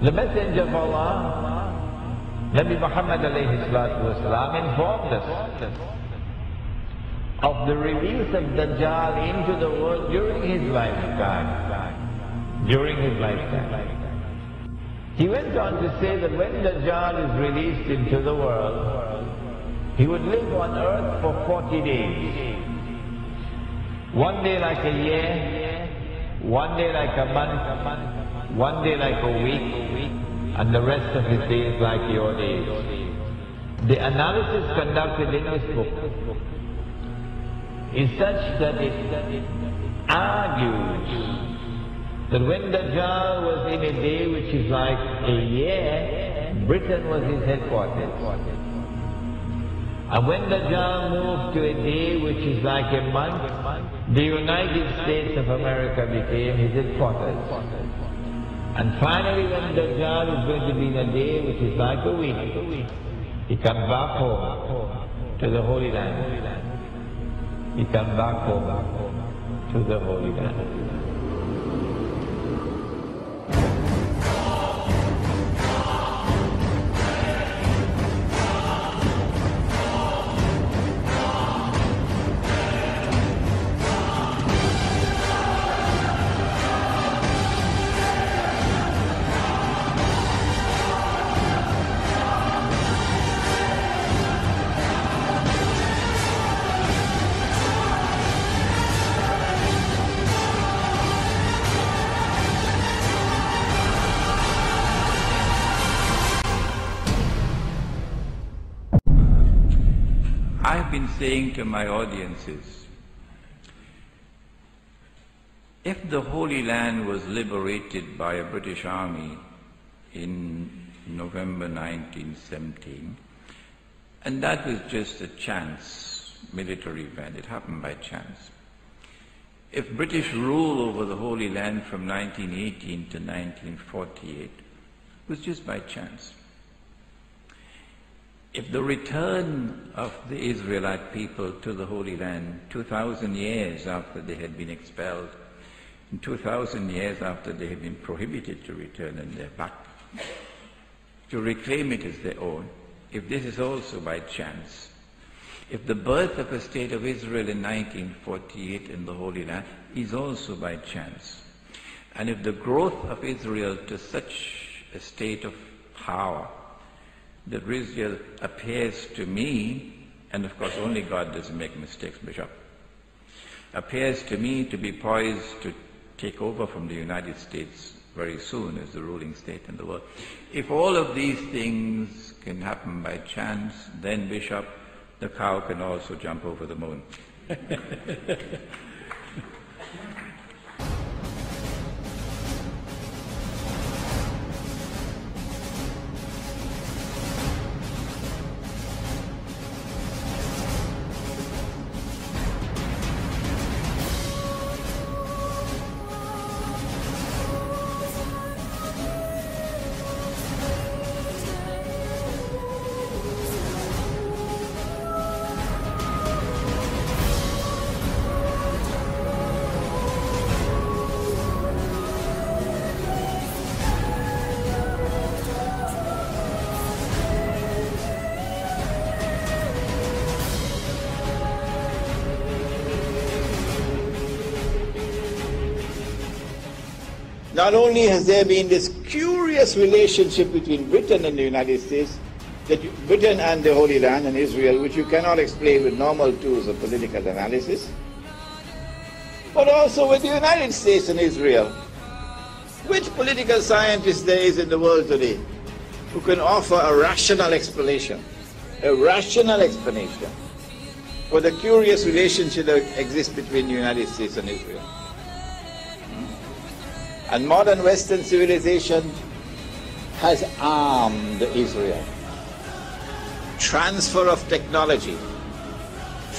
The Messenger of Allah, Nabi Muhammad alayhi salatu wasalam, informed us of the release of Dajjal into the world during his lifetime. He went on to say that when Dajjal is released into the world, he would live on earth for 40 days. One day like a year, one day like a month, one day like a week, and the rest of his days like your days. The analysis conducted in this book is such that it argues that when Dajjal was in a day which is like a year, Britain was his headquarters. And when Dajjal moved to a day which is like a month, the United States of America became his headquarters. And finally, when Dajjal is going to be in a day which is like a week, he comes back home to the Holy Land. He comes back home to the Holy Land. I've been saying to my audiences, if the Holy Land was liberated by a British army in November 1917, and that was just a chance military event, it happened by chance. If British rule over the Holy Land from 1918 to 1948 was just by chance. If the return of the Israelite people to the Holy Land 2,000 years after they had been expelled, and 2,000 years after they had been prohibited to return and they're back, to reclaim it as their own, if this is also by chance, if the birth of a state of Israel in 1948 in the Holy Land is also by chance, and if the growth of Israel to such a state of power that Israel appears to me, and of course only God doesn't make mistakes, Bishop, appears to me to be poised to take over from the United States very soon as the ruling state in the world. If all of these things can happen by chance, then Bishop, the cow can also jump over the moon. Not only has there been this curious relationship between Britain and the United States, Britain and the Holy Land and Israel, which you cannot explain with normal tools of political analysis, but also with the United States and Israel. Which political scientist there is in the world today who can offer a rational explanation for the curious relationship that exists between the United States and Israel? And modern Western civilization has armed Israel. Transfer of technology,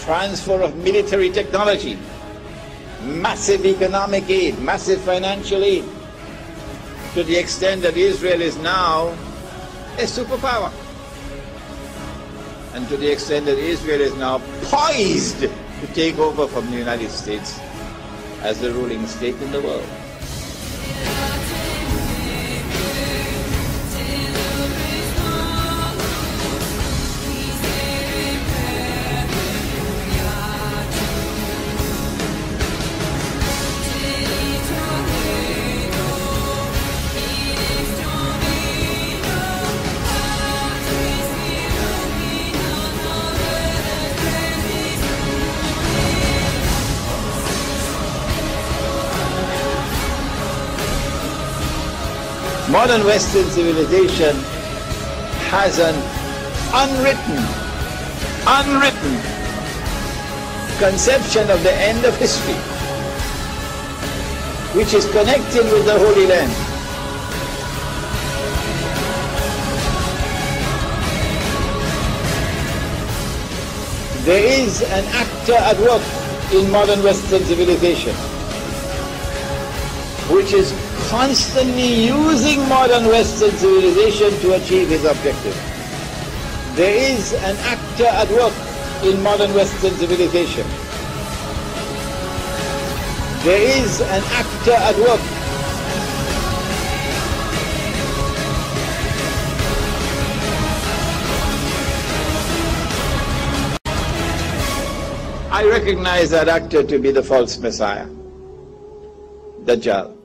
transfer of military technology, massive economic aid, massive financial aid, to the extent that Israel is now a superpower. And to the extent that Israel is now poised to take over from the United States as the ruling state in the world. Modern Western civilization has an unwritten conception of the end of history, which is connected with the Holy Land. There is an actor at work in modern Western civilization, which is constantly using modern Western civilization to achieve his objective. There is an actor at work in modern Western civilization. There is an actor at work. I recognize that actor to be the false Messiah, Dajjal.